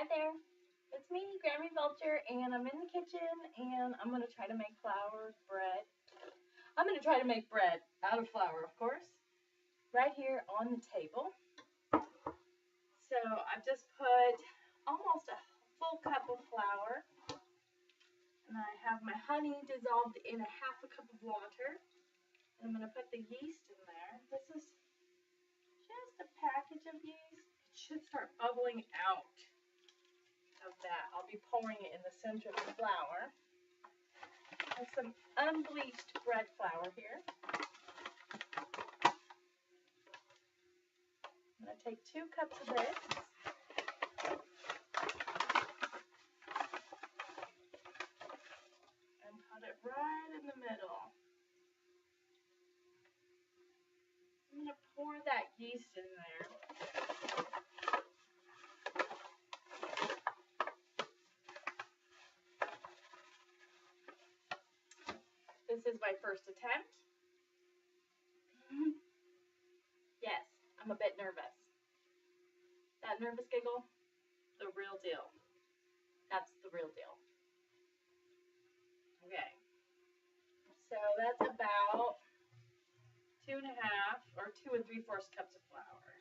Hi there, it's me, Grammy Vulture, and I'm in the kitchen, and I'm going to try to make bread. I'm going to try to make bread out of flour, of course, right here on the table. So I've just put almost a full cup of flour, and I have my honey dissolved in a half a cup of water, and I'm going to put the yeast in there. This is just a package of yeast. It should start bubbling out of that. I'll be pouring it in the center of the flour. And some unbleached bread flour here. I'm going to take 2 cups of this. And put it right in the middle. I'm going to pour that yeast in there. This is my first attempt. Yes, I'm a bit nervous. That nervous giggle, the real deal. That's the real deal. Okay, so that's about 2 1/2 or 2 3/4 cups of flour.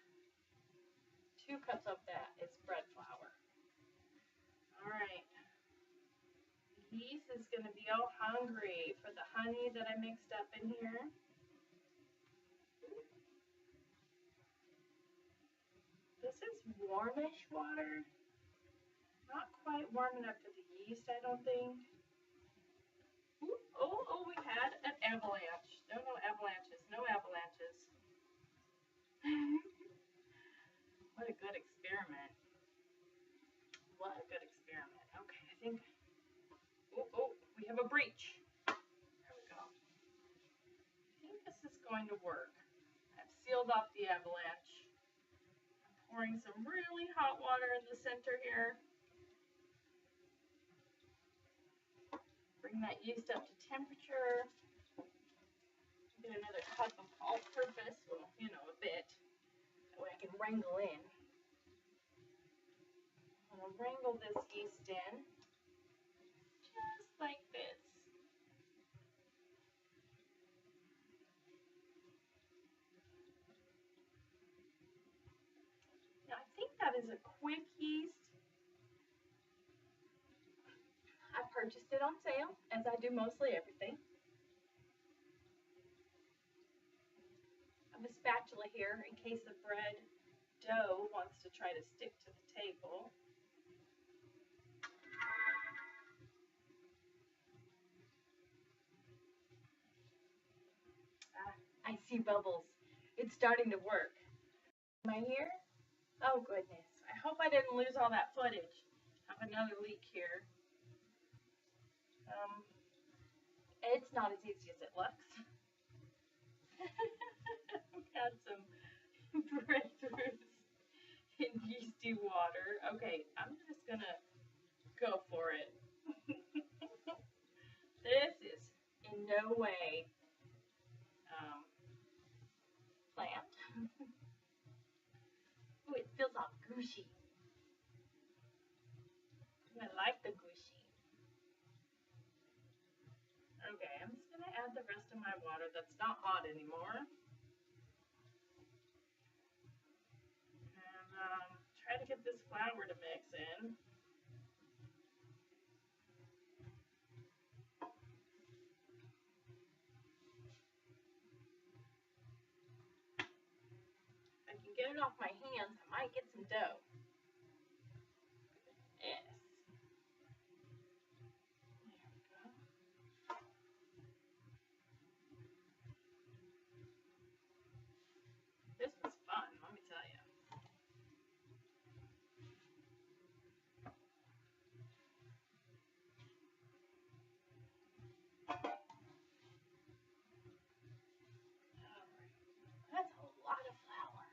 2 cups of that is bread flour. All right. Yeast is going to be all hungry for the honey that I mixed up in here. This is warmish water. Not quite warm enough for the yeast, I don't think. Ooh, oh, we had an avalanche. No avalanches. No avalanches. What a good experiment. What a good experiment. Okay, I think, we have a breach. There we go. I think this is going to work. I've sealed off the avalanche. I'm pouring some really hot water in the center here. Bring that yeast up to temperature. Get another cup of all-purpose, well, a bit. That way I can wrangle in. I'm going to wrangle this yeast in, just like this. Now, I think that is a quick yeast. I purchased it on sale, as I do mostly everything. I have a spatula here in case the bread dough wants to try to stick to the table. I see bubbles. It's starting to work. Am I here? Oh goodness. I hope I didn't lose all that footage. I have another leak here. It's not as easy as it looks. I've had some breakthroughs in yeasty water. Okay, I'm just gonna go for it. This is in no way planned. Oh, it feels all gushy. I like the gushy. Okay, I'm just going to add the rest of my water that's not hot anymore. And try to get this flour to mix in. If I can get it off my hands, I might get some dough. Yes. This was fun, let me tell you. Alright, that's a lot of flour.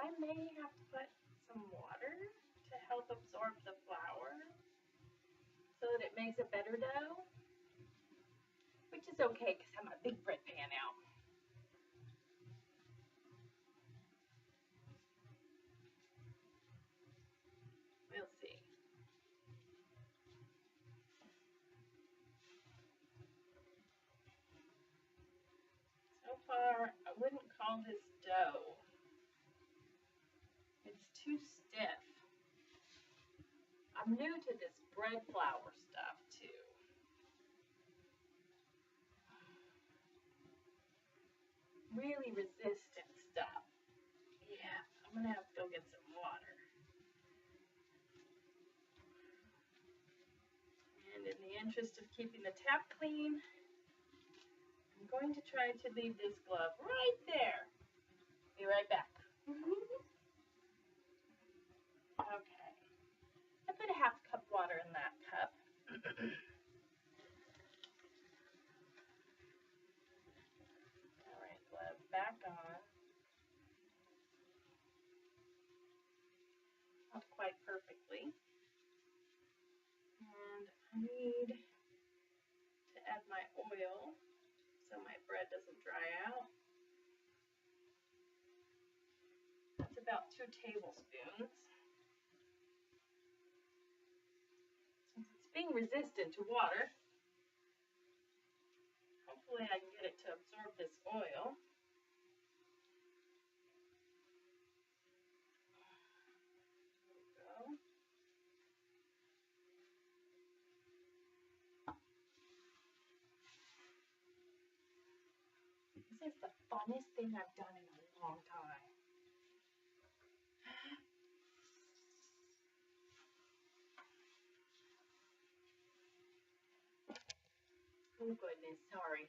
I may have to put some water to help absorb the flour so that it makes a better dough, which is okay because I have my big bread pan out. We'll see. So far, I wouldn't call this dough. It's too stiff. I'm new to this bread flour stuff too. Really resistant stuff. Yeah, I'm gonna have to go get some water. And in the interest of keeping the tap clean, I'm going to try to leave this glove right there. Be right back. Okay. I put a half cup water in that cup. All right, glove back on. Not quite perfectly. And I need to add my oil so my bread doesn't dry out. That's about 2 tablespoons. Since it's being resistant to water, hopefully I can get it to absorb this oil. There we go. This is the funnest thing I've done in a long time. Oh goodness, sorry.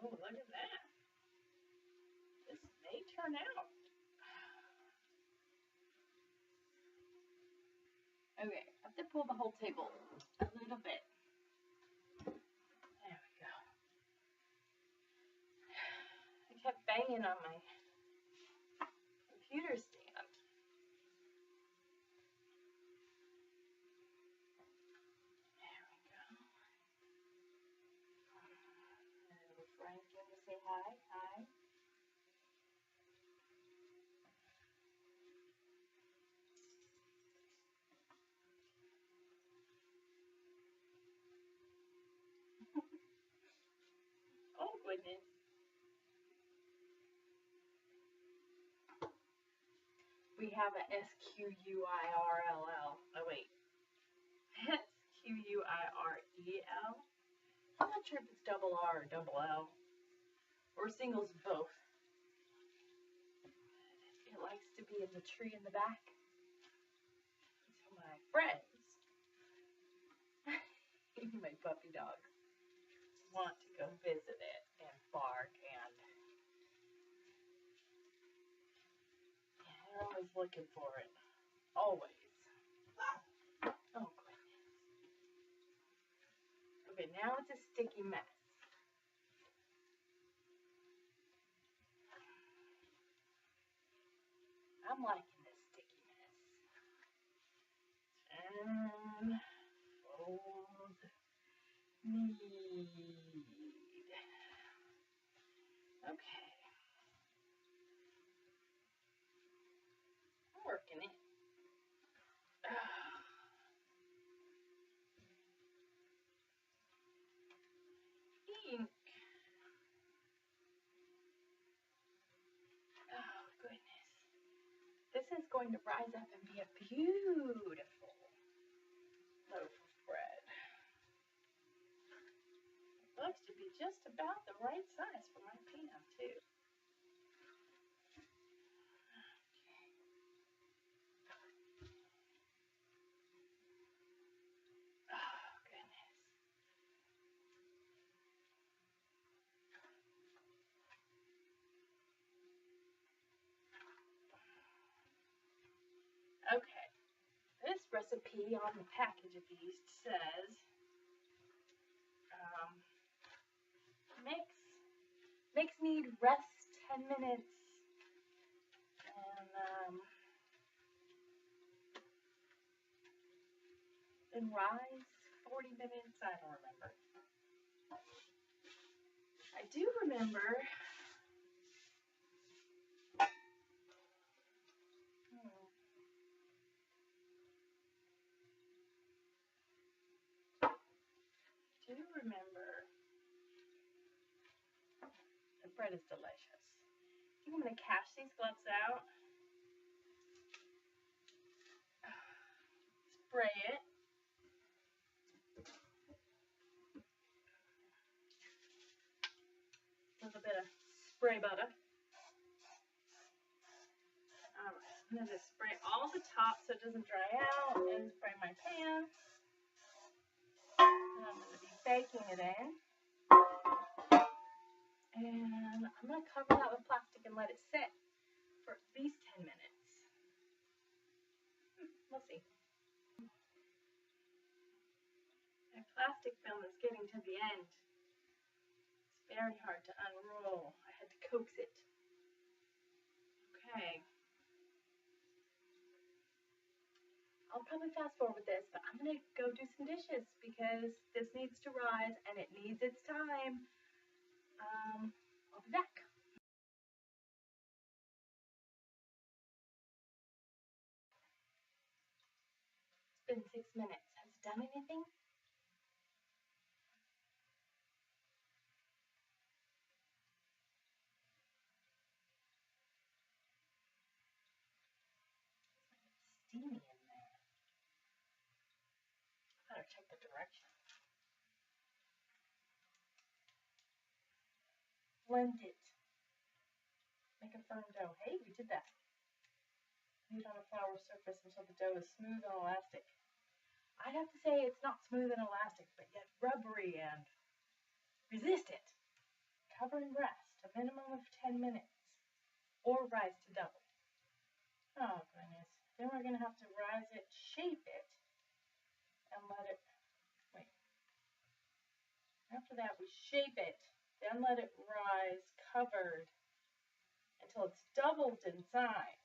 Oh, look at that. This may turn out. Okay, I have to pull the whole table a little bit. There we go. I kept banging on my computer stand. There we go. Hello, Frank, you want to say hi? Hi. Oh goodness. We have a SQUIRLL. Oh wait. SQUIREL. I'm not sure if it's double R or double L. Or singles both. It likes to be in the tree in the back. So my friends, my puppy dogs, want to go visit it and bark, and they're always looking for it. Always. Oh goodness. Okay, now it's a sticky mess. I'm liking this sticky mess. And fold, need. Okay. I'm working it. Ink. Oh goodness. This is going to rise up and be a beautiful loaf of bread. It looks to be just about the right size for my pan too. Oh goodness. recipe on the package at least says mix need rest 10 minutes and then rise 40 minutes. I don't remember. I do remember the bread is delicious. I think I'm going to cash these gloves out, spray it, a little bit of spray butter. All right, I'm going to just spray all the top so it doesn't dry out and spray my pan. And I'm going to be baking it in. And I'm going to cover that with plastic and let it sit for at least 10 minutes. We'll see. My plastic film is getting to the end. It's very hard to unroll. I had to coax it. Okay. I'll probably fast forward this, but I'm going to go do some dishes because this needs to rise and it needs its time. I'll be back. It's been 6 minutes. Has it done anything? It's steamy in there. I better check the direction. Blend it. Make a firm dough. Hey, we did that. Knead on a flour surface until the dough is smooth and elastic. I'd have to say it's not smooth and elastic, but yet rubbery and resistant. Cover and rest a minimum of 10 minutes or rise to double. Oh, goodness. Then we're going to have to rise it, shape it, and let it, wait. After that, we shape it, then let it rise covered until it's doubled in size.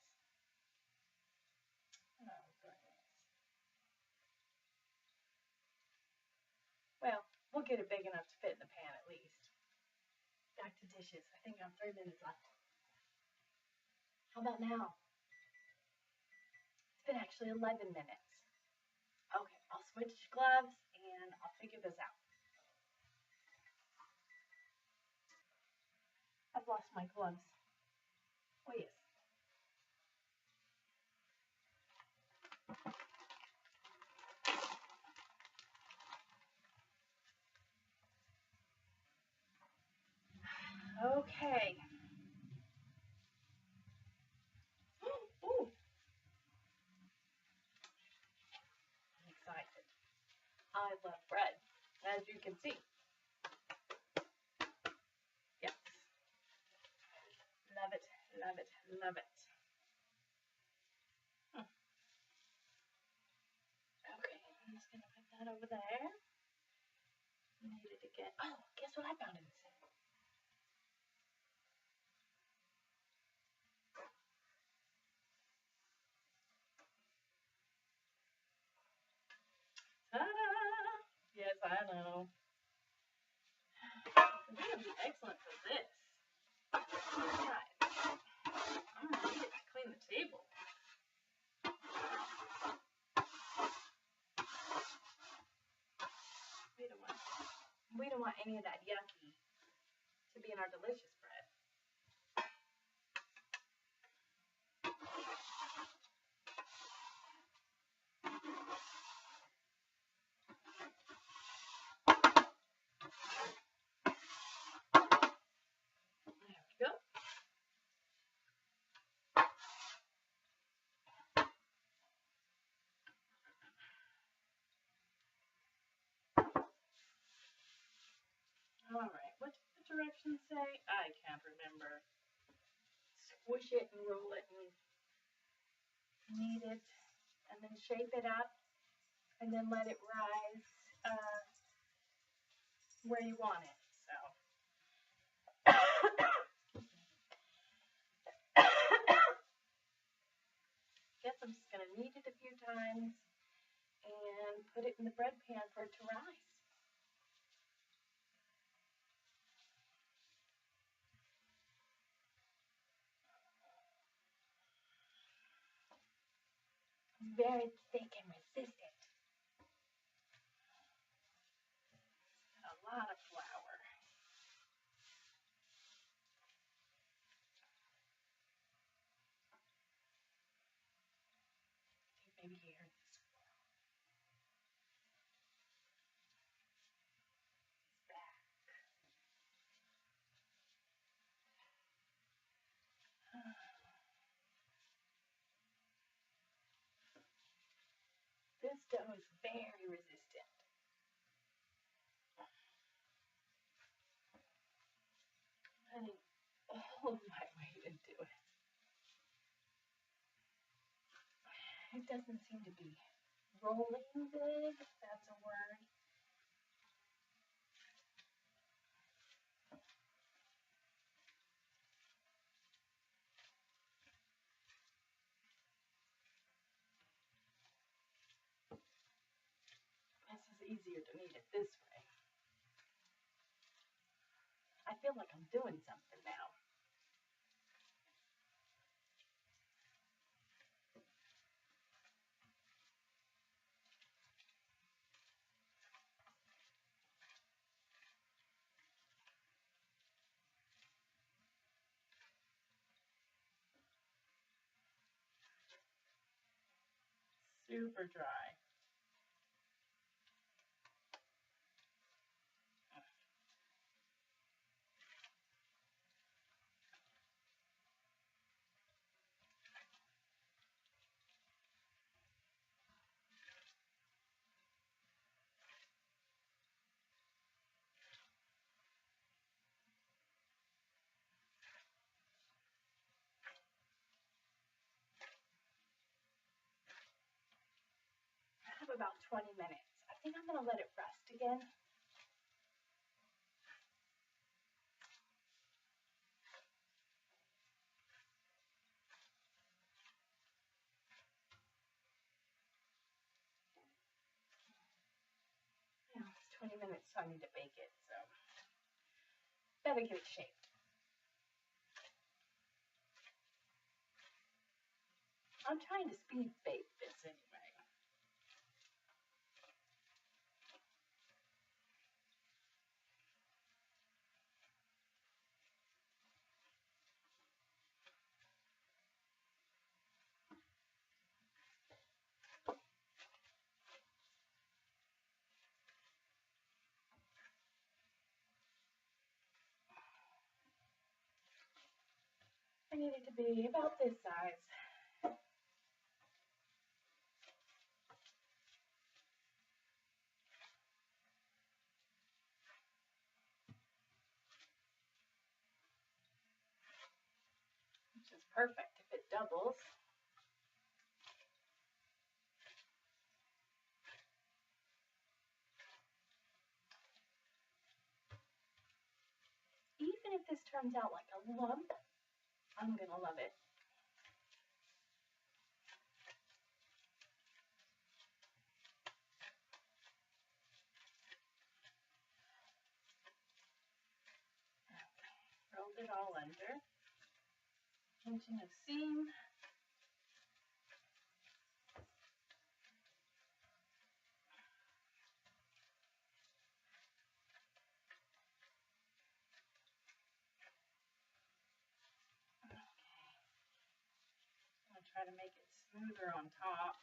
Oh, goodness. Well, we'll get it big enough to fit in the pan at least. Back to dishes. I think I have 3 minutes left. How about now? It's been actually 11 minutes. Okay, I'll switch gloves and I'll figure this out. I've lost my gloves. Oh, yes. Okay. Ooh. I'm excited. I love bread, as you can see. Yes. Love it, love it, love it. Okay, I'm just going to put that over there. Needed to get, oh, guess what I found in the sink? Ta-da! Yes, I know. It's going to be excellent for this. Right. I'm going to need it to clean the table. We don't want any of that yucky to be in our delicious bread. There we go. All right, what did the directions say? I can't remember. Squish it and roll it and knead it and then shape it up and then let it rise where you want it. So guess I'm just gonna knead it a few times and put it in the bread pan for it to rise. Very thick and resistant. A lot of flour. Maybe here. This dough is very resistant. Putting all of my weight into it. It doesn't seem to be rolling good, if that's a word. This is easier to knead it this way. I feel like I'm doing something now. Super dry. I have about 20 minutes. I think I'm going to let it rest again. It's 20 minutes, so I need to bake it, so better get it shaped. I'm trying to speed bake this anyway. I need it to be about this size. Which is perfect if it doubles. Even if this turns out like a lump, I'm gonna love it. Rolled it all under. Pinching of seam. I'm gonna try to make it smoother on top.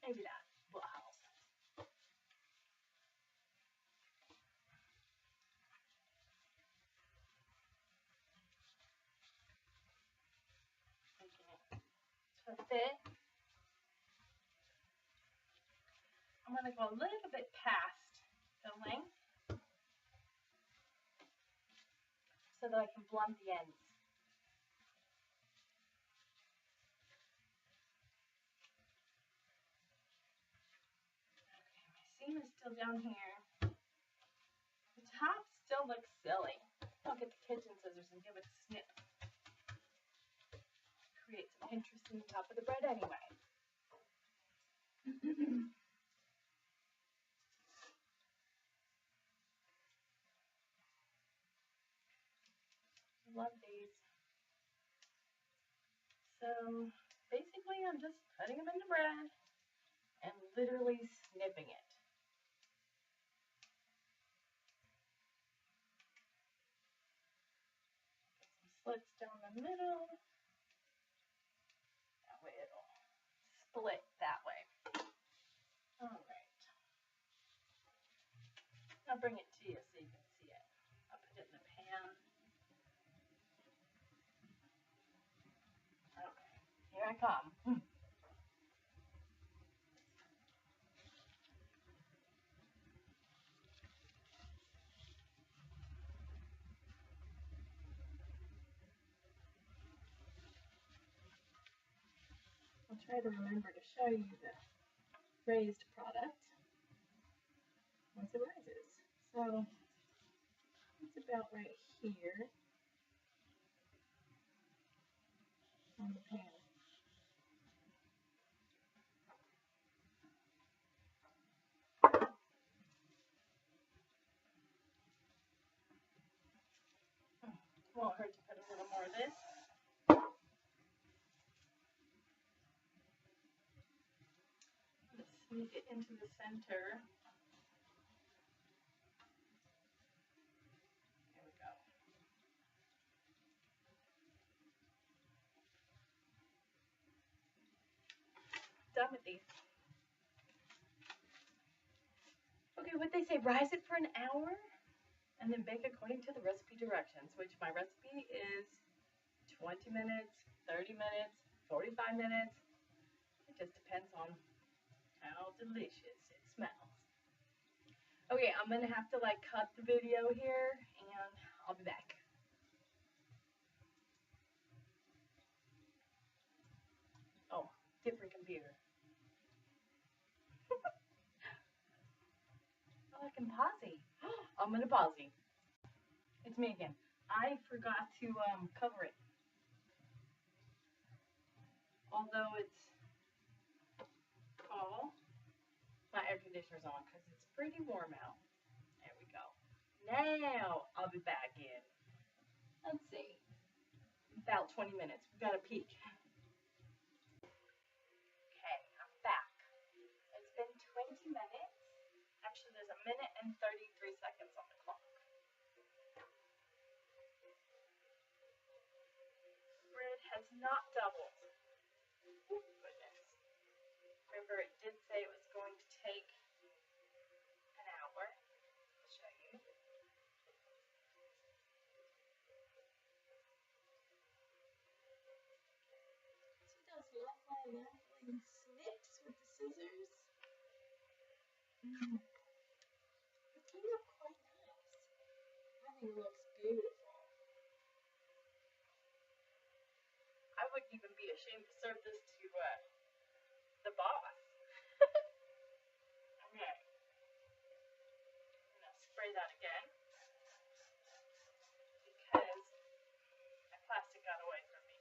Maybe that will help. Making it to fit. going to go a little bit past the length so that I can blunt the ends. Okay, my seam is still down here. The top still looks silly. I'll get the kitchen scissors and give it a snip. Create some interest in the top of the bread anyway. Love these. So basically I'm just putting them in the bread and literally snipping it. Get some slits down the middle. That way it'll split that way. Alright. I'll bring it to you so you can see it. I'll put it in the pan. Okay, here I come. I'll try to remember to show you the raised product once it rises. So it's about right here on the pan. Won't hurt to put a little more of this. Let's sneak it into the center. There we go. Done with these. Okay, what they say, rise it for an hour and then bake according to the recipe directions, which my recipe is 20 minutes, 30 minutes, 45 minutes. It just depends on how delicious it smells. Okay, I'm gonna have to like cut the video here and I'll be back. Oh, different computer. Oh, I can pause it. I'm gonna pause it. It's me again. I forgot to cover it. Although it's fall, my air conditioner's on because it's pretty warm out. There we go. Now I'll be back in. Let's see. About 20 minutes. We got a peek. Okay, I'm back. It's been 20 minutes. Actually, there's a minute and 33 seconds on the clock. Bread has not doubled. Oh, goodness. Remember, it did say it was going to take an hour. I'll show you. She does lovely snips with the scissors. It came out quite nice. I think it looks beautiful. I wouldn't even be ashamed to serve this to the boss. Okay. I'm going to spray that again because my plastic got away from me.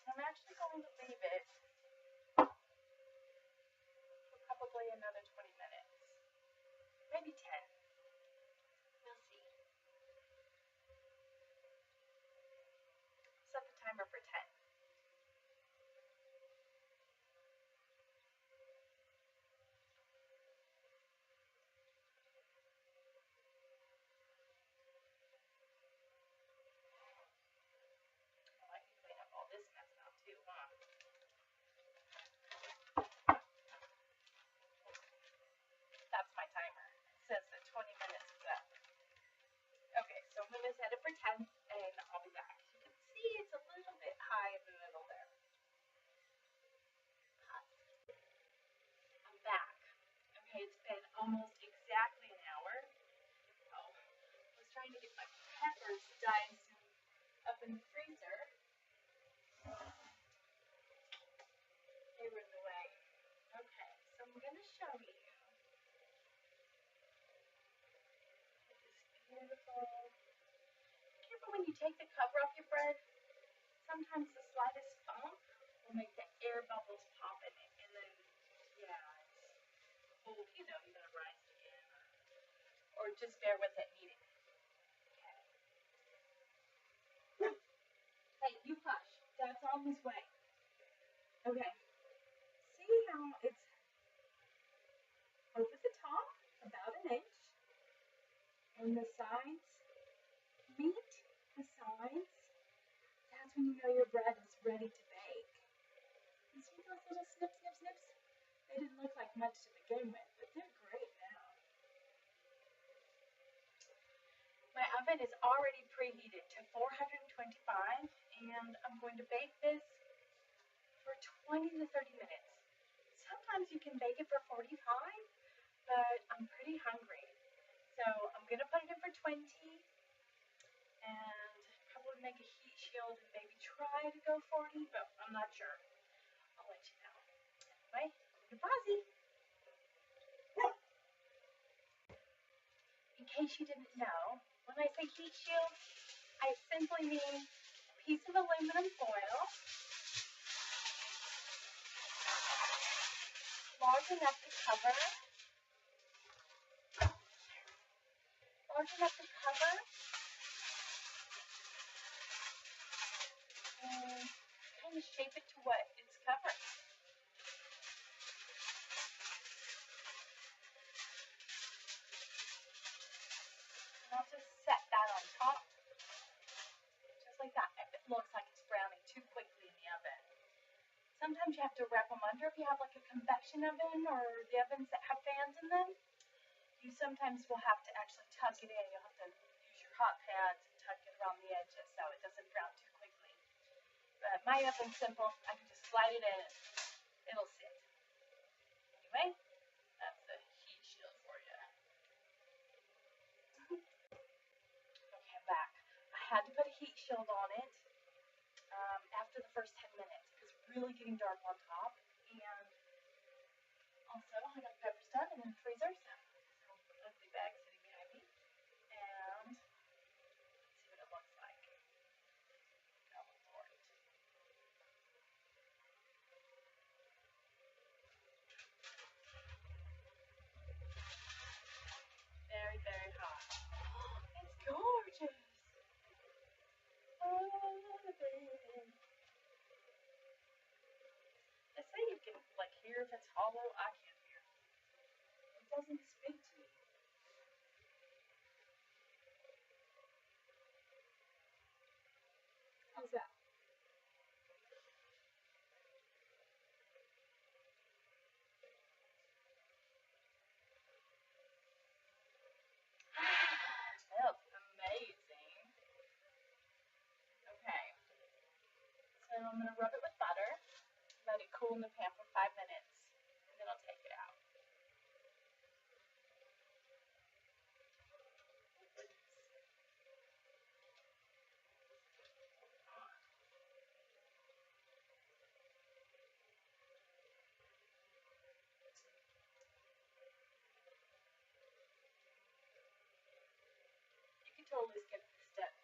I'm actually going to leave it for probably another 20 minutes. Maybe 10. We'll see. Set the timer for 10. Oh, I can clean up all this mess now too, huh? almost exactly an hour. Oh, I was trying to get my peppers diced up in the freezer. They were in the way. Okay, so I'm going to show you this beautiful. Careful when you take the cover off your bread. Sometimes the slightest bump will make the air bubbles pop in it, and then it's cold. You're gonna rise again, or just bear with it and eat it. Okay. Hey, you hush. Dad's on his way. Okay. See how it's over the top, about an inch, and the sides meet the sides. That's when you know your bread is ready to bake. You see those little snips, snips, snips? They didn't look like much to begin with, but they're great now. My oven is already preheated to 425, and I'm going to bake this for 20 to 30 minutes. Sometimes you can bake it for 45, but I'm pretty hungry. So I'm going to put it in for 20 and probably make a heat shield and maybe try to go 40, but I'm not sure. I'll let you know. Anyway, your Bozzy. In case you didn't know, when I say heat shield, I simply mean a piece of aluminum foil large enough to cover and kind of shape it to what it's covering. And I'll just set that on top, just like that, if it looks like it's browning too quickly in the oven. Sometimes you have to wrap them under if you have like a convection oven or the ovens that have fans in them. You sometimes will have to actually tuck it in. You'll have to use your hot pads and tuck it around the edges so it doesn't brown too quickly. But my oven's simple. I can just slide it in and it'll sit. Anyway, that's the heat shield for you. Okay, I'm back. I had to put a heat shield on it after the first 10 minutes. It was really getting dark on top. And also, I got peppers done in the freezer. So ugly bag sitting behind me. And let's see what it looks like. Go for it. Very, very hot. It's gorgeous. Oh, baby. They say you can hear if it's hollow. I can't hear. It doesn't speak to me. How's that? Smells amazing. Okay. So I'm going to rub it with butter, let it cool in the pan for 5 minutes, and then I'll take it out. You can totally skip this step.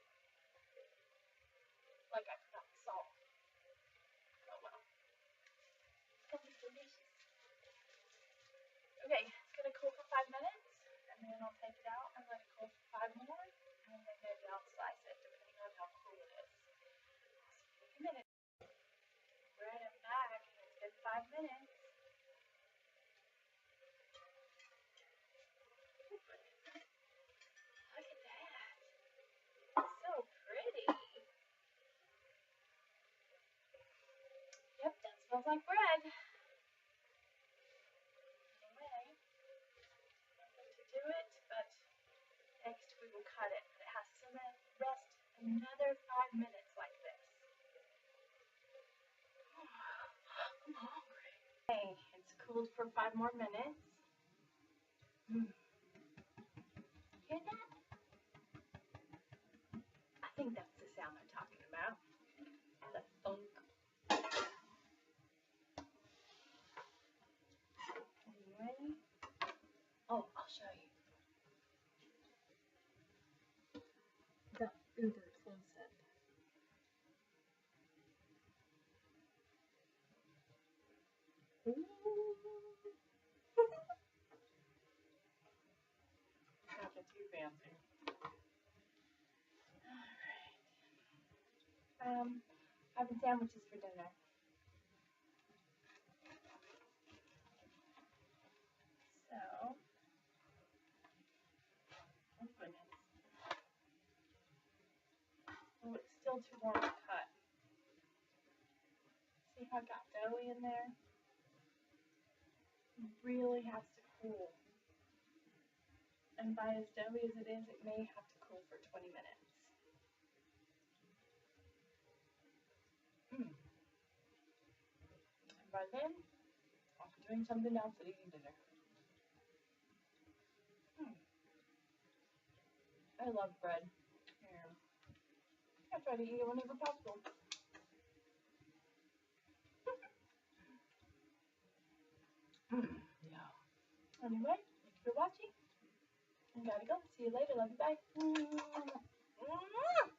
Like I forgot the salt. Oh well. It's going to be delicious. Okay, it's going to cool for 5 minutes, and then I'll take it out and let it cool for 5 more, and then maybe I'll slice it depending on how cool it is. I'll see you in a minute. Right, I'm back, and it's been 5 minutes. Look at that. It's so pretty. Yep, that smells like bread. Anyway, nothing to do it, but next we will cut it. But it has to rest another 5 minutes like this. I'm hungry. Okay, it's cooled for 5 more minutes. Mm. Hear that? I think that's the sound I'm talking about. The thunk. Are you ready? Oh, I'll show you. The uber close-up. Nothing too fancy. Alright. Having sandwiches for dinner. So, oh goodness. Oh, it's still too warm to cut. See how it got doughy in there? It really has to cool. And by as doughy as it is, it may have to cool for 20 minutes. And by then, I'll be doing something else and eating dinner. I love bread. Here. I try to eat it whenever possible. Yeah. Anyway, thank you for watching. I gotta go. See you later. Love you. Bye.